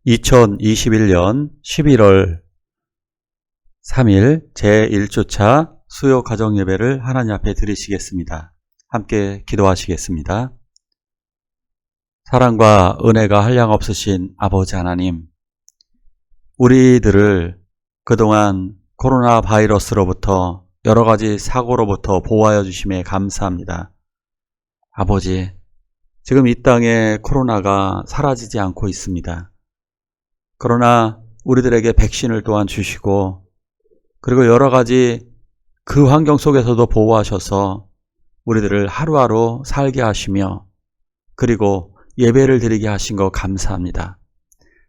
2021년 11월 3일 제1주차 수요 가정 예배를 하나님 앞에 드리시겠습니다. 함께 기도하시겠습니다. 사랑과 은혜가 한량없으신 아버지 하나님, 우리들을 그동안 코로나 바이러스로부터 여러 가지 사고로부터 보호하여 주심에 감사합니다. 아버지, 지금 이 땅에 코로나가 사라지지 않고 있습니다. 그러나 우리들에게 백신을 또한 주시고, 그리고 여러 가지 그 환경 속에서도 보호하셔서 우리들을 하루하루 살게 하시며, 그리고 예배를 드리게 하신 것 감사합니다.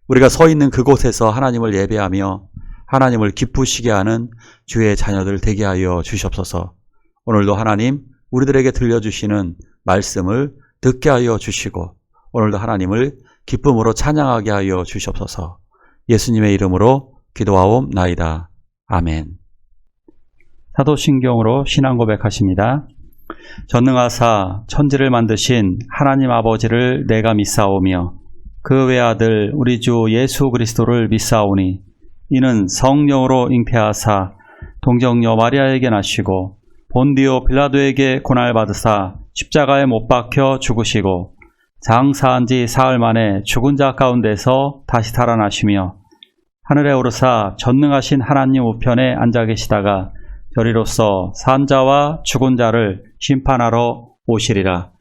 우리가 서 있는 그곳에서 하나님을 예배하며 하나님을 기쁘시게 하는 주의 자녀들 되게 하여 주시옵소서. 오늘도 하나님 우리들에게 들려주시는 말씀을 듣게 하여 주시고, 오늘도 하나님을 기쁨으로 찬양하게 하여 주시옵소서. 예수님의 이름으로 기도하옵나이다. 아멘. 사도신경으로 신앙 고백하십니다. 전능하사 천지를 만드신 하나님 아버지를 내가 믿사오며 그 외아들 우리 주 예수 그리스도를 믿사오니 이는 성령으로 잉태하사 동정녀 마리아에게 나시고 본디오 빌라도에게 고난받으사 십자가에 못 박혀 죽으시고 장사한 지 사흘 만에 죽은 자 가운데서 다시 살아나시며 하늘에 오르사 전능하신 하나님 우편에 앉아 계시다가 저리로서 산 자와 죽은 자를 심판하러 오시리라.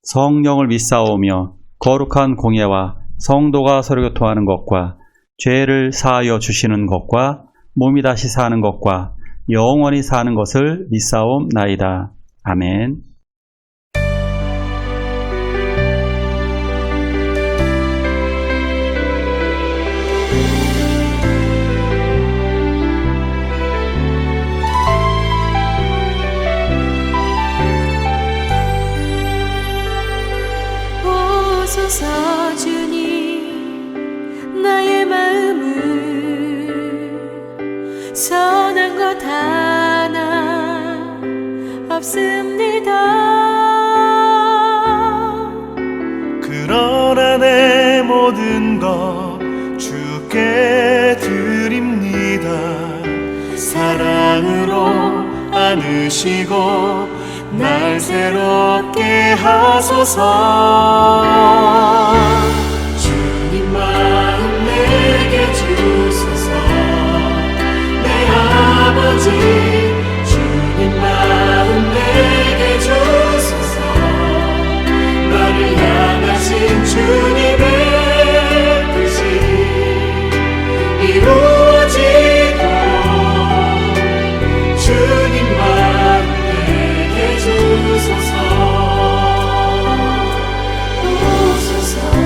성령을 믿사오며 거룩한 공예와 성도가 서로 교통하는 것과 죄를 사하여 주시는 것과 몸이 다시 사는 것과 영원히 사는 것을 믿사옵나이다. 아멘. 오소서 주님, 나의 마음은 선한 것 하나 없습니다. 그러나 내 모든 것 주께 드립니다. 사랑으로 안으시고 날 새롭게 하소서. 주님 마음 내게 주소서. 내 아버지 주님 마음 내게 주소서. 나를 향하신 주님의 뜻이 이루어지도록 주님 마음 주소서. 오소서.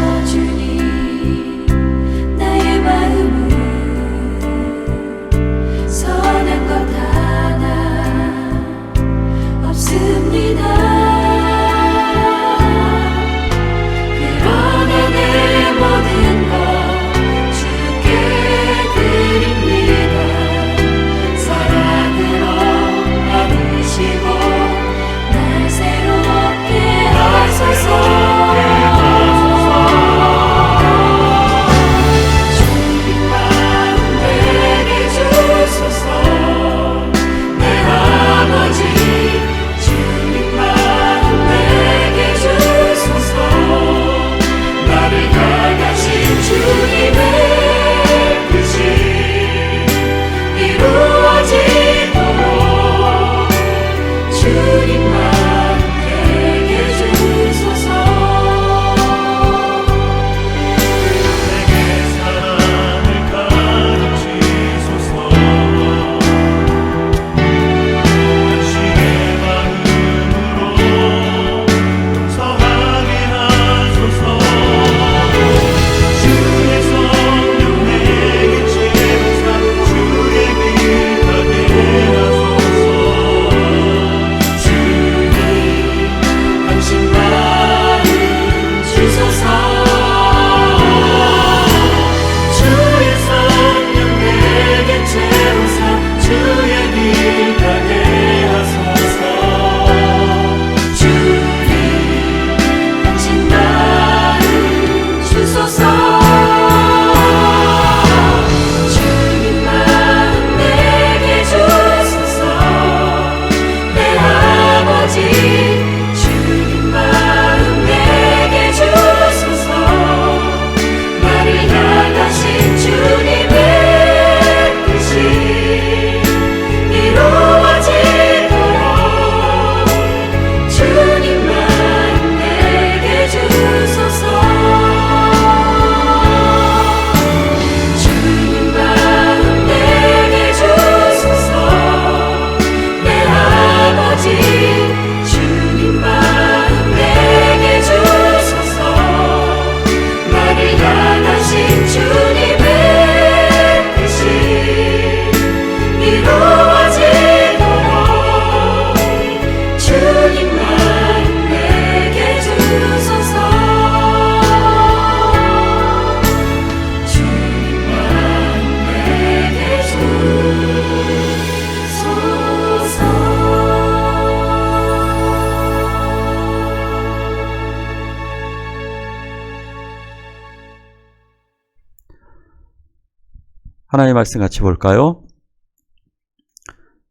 하나님의 말씀 같이 볼까요?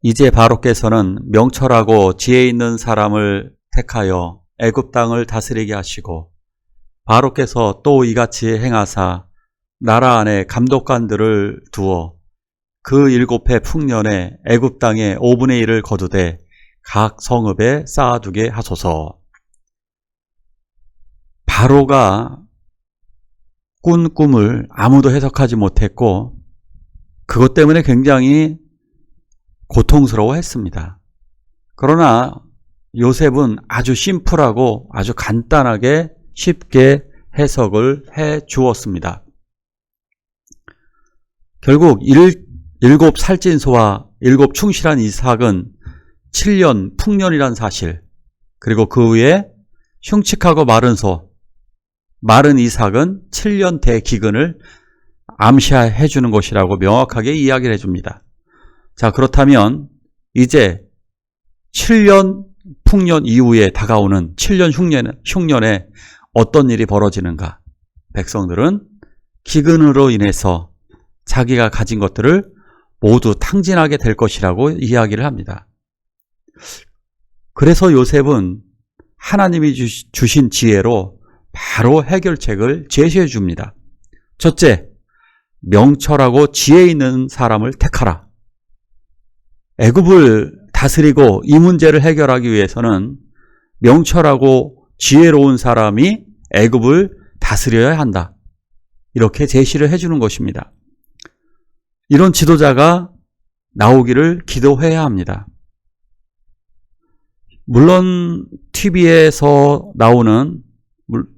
이제 바로께서는 명철하고 지혜 있는 사람을 택하여 애굽 땅을 다스리게 하시고 바로께서 또 이같이 행하사 나라 안에 감독관들을 두어 그 7해 풍년에 애굽 땅의 5분의 1을 거두되 각 성읍에 쌓아두게 하소서. 바로가 꾼 꿈을 아무도 해석하지 못했고 그것 때문에 굉장히 고통스러워했습니다. 그러나 요셉은 아주 심플하고 아주 간단하게 쉽게 해석을 해 주었습니다. 결국 7 살찐소와 7 충실한 이삭은 7년 풍년이란 사실, 그리고 그 후에 흉측하고 마른 소, 마른 이삭은 7년 대기근을 암시해 주는 것이라고 명확하게 이야기를 해줍니다. 자, 그렇다면 이제 7년 풍년 이후에 다가오는 7년 흉년에 어떤 일이 벌어지는가? 백성들은 기근으로 인해서 자기가 가진 것들을 모두 탕진하게 될 것이라고 이야기를 합니다. 그래서 요셉은 하나님이 주신 지혜로 바로 해결책을 제시해 줍니다. 첫째, 명철하고 지혜 있는 사람을 택하라. 애굽을 다스리고 이 문제를 해결하기 위해서는 명철하고 지혜로운 사람이 애굽을 다스려야 한다. 이렇게 제시를 해주는 것입니다. 이런 지도자가 나오기를 기도해야 합니다. 물론 TV에서 나오는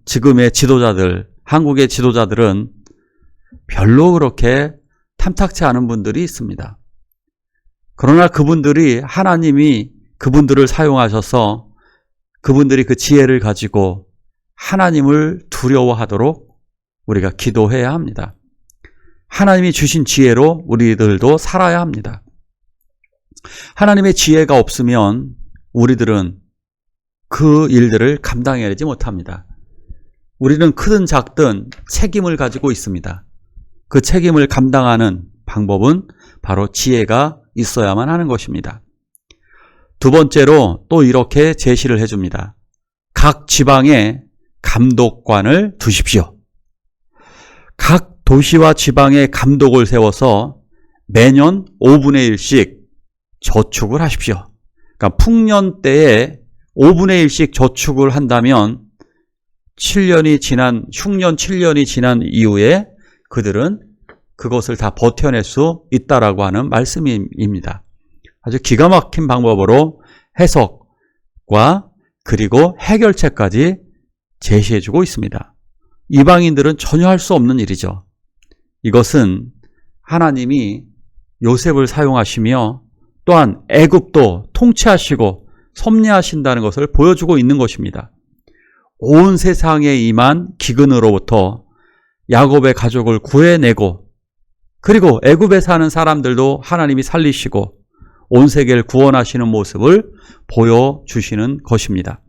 지금의 지도자들, 한국의 지도자들은 별로 그렇게 탐탁치 않은 분들이 있습니다. 그러나 그분들이 하나님이 그분들을 사용하셔서 그분들이 그 지혜를 가지고 하나님을 두려워하도록 우리가 기도해야 합니다. 하나님이 주신 지혜로 우리들도 살아야 합니다. 하나님의 지혜가 없으면 우리들은 그 일들을 감당해내지 못합니다. 우리는 크든 작든 책임을 가지고 있습니다. 그 책임을 감당하는 방법은 바로 지혜가 있어야만 하는 것입니다. 두 번째로 또 이렇게 제시를 해줍니다. 각 지방에 감독관을 두십시오. 각 도시와 지방에 감독을 세워서 매년 5분의 1씩 저축을 하십시오. 그러니까 풍년 때에 5분의 1씩 저축을 한다면 7년이 지난, 흉년 7년이 지난 이후에 그들은 그것을 다 버텨낼 수 있다라고 하는 말씀입니다. 아주 기가 막힌 방법으로 해석과 그리고 해결책까지 제시해주고 있습니다. 이방인들은 전혀 할 수 없는 일이죠. 이것은 하나님이 요셉을 사용하시며 또한 애굽도 통치하시고 섭리하신다는 것을 보여주고 있는 것입니다. 온 세상에 임한 기근으로부터 야곱의 가족을 구해내고 그리고 애굽에 사는 사람들도 하나님이 살리시고 온 세계를 구원하시는 모습을 보여주시는 것입니다.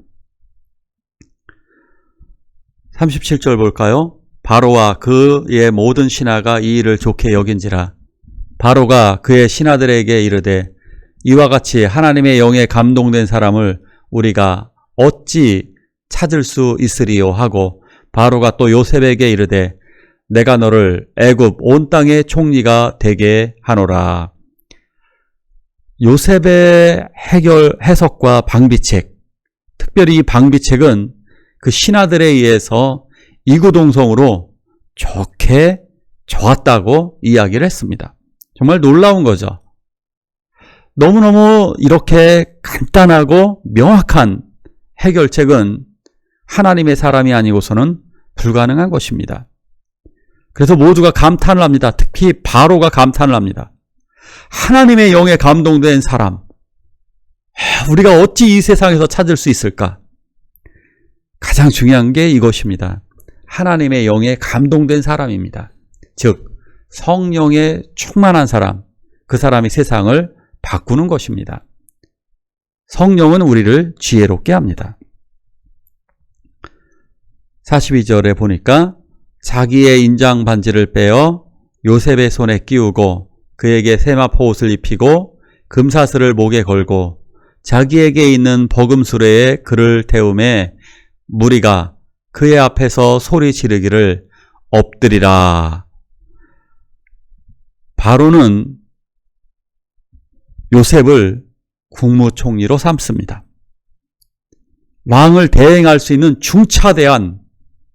37절 볼까요? 바로와 그의 모든 신하가 이 일을 좋게 여긴지라. 바로가 그의 신하들에게 이르되 이와 같이 하나님의 영에 감동된 사람을 우리가 어찌 찾을 수 있으리요 하고 바로가 또 요셉에게 이르되 내가 너를 애굽 온 땅의 총리가 되게 하노라. 요셉의 해석과 방비책, 특별히 이 방비책은 그 신하들에 의해서 이구동성으로 좋게 좋았다고 이야기를 했습니다. 정말 놀라운 거죠. 너무너무 이렇게 간단하고 명확한 해결책은 하나님의 사람이 아니고서는 불가능한 것입니다. 그래서 모두가 감탄을 합니다. 특히 바로가 감탄을 합니다. 하나님의 영에 감동된 사람, 우리가 어찌 이 세상에서 찾을 수 있을까? 가장 중요한 게 이것입니다. 하나님의 영에 감동된 사람입니다. 즉 성령에 충만한 사람, 그 사람이 세상을 바꾸는 것입니다. 성령은 우리를 지혜롭게 합니다. 42절에 보니까 자기의 인장 반지를 빼어 요셉의 손에 끼우고 그에게 세마포 옷을 입히고 금사슬을 목에 걸고 자기에게 있는 버금수레에 그를 태우매 무리가 그의 앞에서 소리 지르기를 엎드리라. 바로는 요셉을 국무총리로 삼습니다. 왕을 대행할 수 있는 중차대한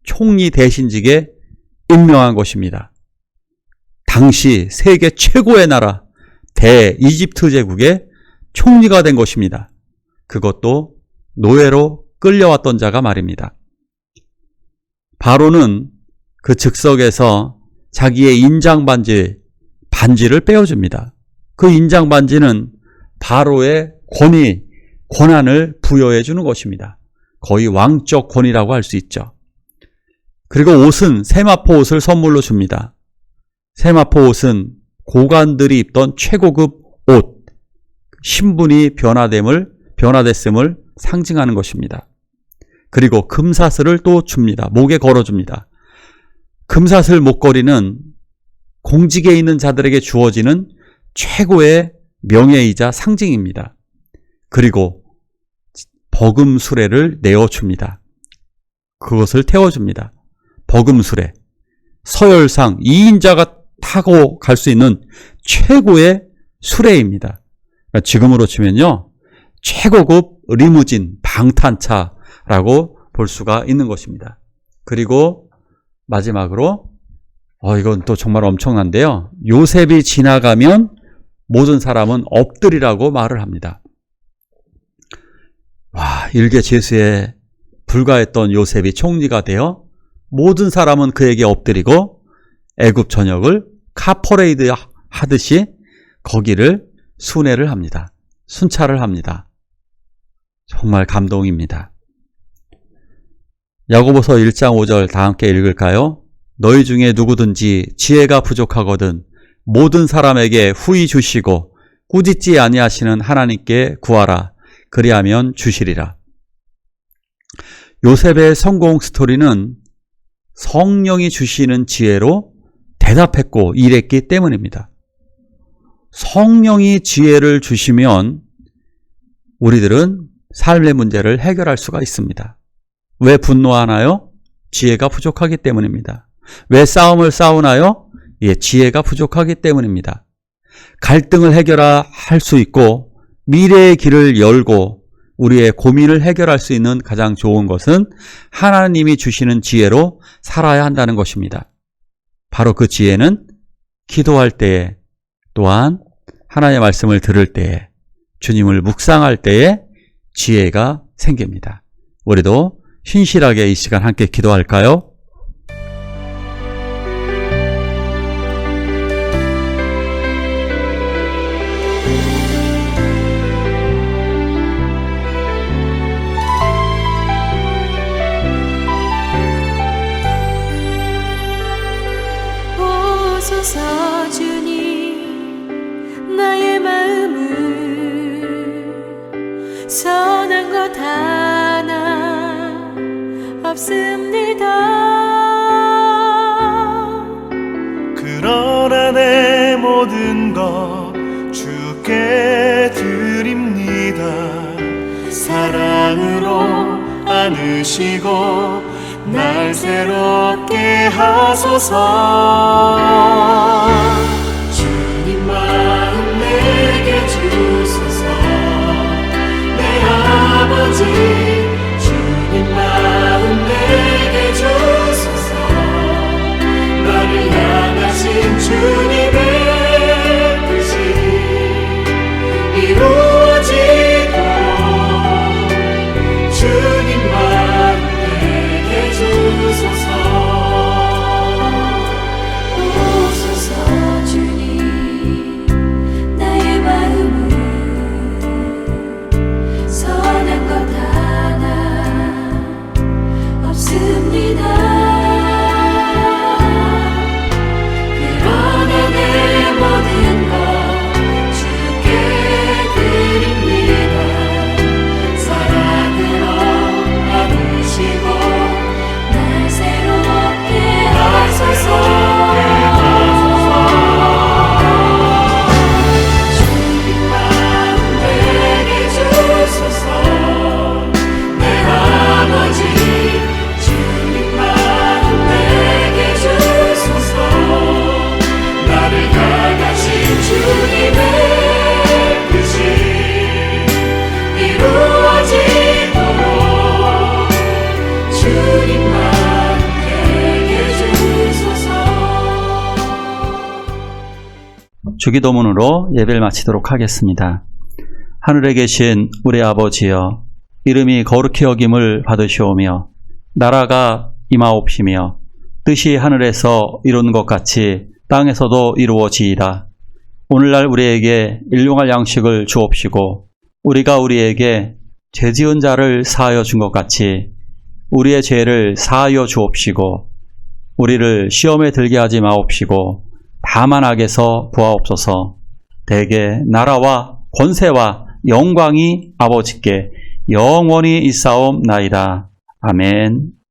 총리 대신직에 임명한 것입니다. 당시 세계 최고의 나라 대이집트 제국의 총리가 된 것입니다. 그것도 노예로 끌려왔던 자가 말입니다. 바로는 그 즉석에서 자기의 반지를 빼어줍니다. 그 반지는 바로의 권한을 부여해 주는 것입니다. 거의 왕적 권위라고 할 수 있죠. 그리고 옷은 세마포 옷을 선물로 줍니다. 세마포 옷은 고관들이 입던 최고급 옷, 신분이 변화됐음을 상징하는 것입니다. 그리고 금사슬을 또 줍니다. 목에 걸어줍니다. 금사슬 목걸이는 공직에 있는 자들에게 주어지는 최고의 명예이자 상징입니다. 그리고 버금수레를 내어줍니다. 그것을 태워줍니다. 버금수레, 서열상 2인자가 타고 갈 수 있는 최고의 수레입니다. 그러니까 지금으로 치면요, 최고급 리무진, 방탄차라고 볼 수가 있는 것입니다. 그리고 마지막으로 이건 또 정말 엄청난데요. 요셉이 지나가면 모든 사람은 엎드리라고 말을 합니다. 일개재수에 불과했던 요셉이 총리가 되어 모든 사람은 그에게 엎드리고 애굽 전역을 카퍼레이드 하듯이 거기를 순회를 합니다. 순찰을 합니다. 정말 감동입니다. 야고보서 1장 5절 다 함께 읽을까요? 너희 중에 누구든지 지혜가 부족하거든 모든 사람에게 후히 주시고 꾸짖지 아니하시는 하나님께 구하라. 그리하면 주시리라. 요셉의 성공 스토리는 성령이 주시는 지혜로 대답했고 일했기 때문입니다. 성령이 지혜를 주시면 우리들은 삶의 문제를 해결할 수가 있습니다. 왜 분노하나요? 지혜가 부족하기 때문입니다. 왜 싸움을 싸우나요? 지혜가 부족하기 때문입니다. 갈등을 해결할 수 있고 미래의 길을 열고 우리의 고민을 해결할 수 있는 가장 좋은 것은 하나님이 주시는 지혜로 살아야 한다는 것입니다. 바로 그 지혜는 기도할 때에, 또한 하나님의 말씀을 들을 때에, 주님을 묵상할 때에 지혜가 생깁니다. 우리도 신실하게 이 시간 함께 기도할까요? 오소서 주님, 나의 마음은 선한 것 하나 없습니다. 그러나 내 모든 것 주께 드립니다. 사랑으로 안으시고 날 새롭게 하소서. 주님 마음 내게 주소서. 내 아버지 주님 마음 내게 주소서. 나를 향하신 주님의 뜻이 이루어지도록 주님 마음 내게 주소서. 오소서. 주기도문으로 예배를 마치도록 하겠습니다. 하늘에 계신 우리 아버지여, 이름이 거룩히 여김을 받으시오며 나라가 임하옵시며 뜻이 하늘에서 이루는 것 같이 땅에서도 이루어지이다. 오늘날 우리에게 일용할 양식을 주옵시고 우리가 우리에게 죄지은 자를 사하여 준 것 같이 우리의 죄를 사하여 주옵시고 우리를 시험에 들게 하지 마옵시고 다만 악에서 구하옵소서. 대개 나라와 권세와 영광이 아버지께 영원히 있사옵나이다. 아멘.